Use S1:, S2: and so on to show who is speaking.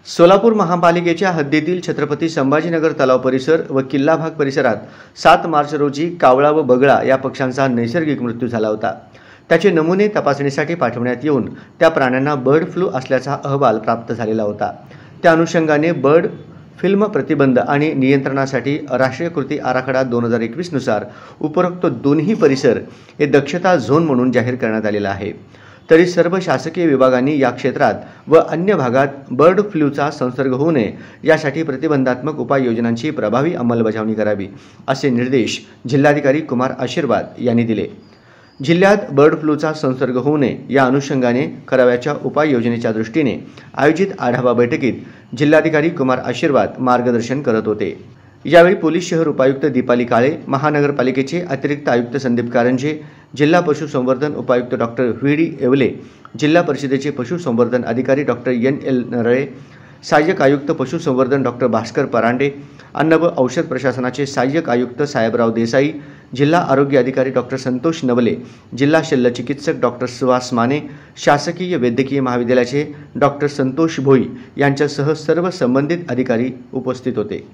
S1: सोलापूर महापालिकेच्या हद्दीतील छत्रपती संभाजीनगर तलाव परिसर व किल्ला भाग परिसरात 7 मार्च रोजी कावळा व बगळा या पक्ष्यांचा नैसर्गिक मृत्यू झाला होता। त्याचे नमुने तपासणीसाठी पाठवण्यात येऊन त्या प्राण्यांना बर्ड फ्लू असल्याचा अहवाल प्राप्त झालेला होता। त्या अनुषंगाने बर्ड फिल्म प्रतिबंध आणि नियंत्रणासाठी राष्ट्रीय कृती आराखडा 2021 नुसार उपरोक्त दोन्ही परिसर हे दक्षता झोन म्हणून जाहीर करण्यात आलेला आहे। तरी सर्व शासकीय विभागांनी या क्षेत्रात व अन्य भागात बर्ड फ्लूचा संसर्ग होऊ नये यासाठी प्रतिबंधात्मक उपाययोजनांची प्रभावी अंमलबजावणी करावी असे निर्देश जिल्हाधिकारी कुमार आशीर्वाद यांनी दिले। जिल्ह्यात बर्ड फ्लूचा संसर्ग होऊ नये या अनुषंगाने करावयाच्या उपाययोजनेच्या दृष्टीने आयोजित आढावा बैठकीत जिल्हाधिकारी कुमार आशीर्वाद मार्गदर्शन करत होते। यावेळी पोलीस शहर उपायुक्त दीपाली काळे, महानगरपालिकेचे अतिरिक्त आयुक्त संदीप कारंजे, जिल्हा पशुसंवर्धन उपायुक्त डॉक्टर व्ही.डी. येवले, जिल्हा परिषदेचे पशुसंवर्धन अधिकारी डॉक्टर एन.एल. नरळे, सहाय्यक आयुक्त पशुसंवर्धन डॉक्टर भास्कर परांडे, अन्न व औषध प्रशासनाचे सहाय्यक आयुक्त साहेबराव देसाई, जिल्हा आरोग्य अधिकारी डॉक्टर संतोष नवले, जिल्हा शल्यचिकित्सक डॉक्टर सुहास माने, शासकीय वैद्यकीय महाविद्यालयाचे डॉक्टर संतोष भोई यांच्यासह सर्व संबंधित अधिकारी उपस्थित होते।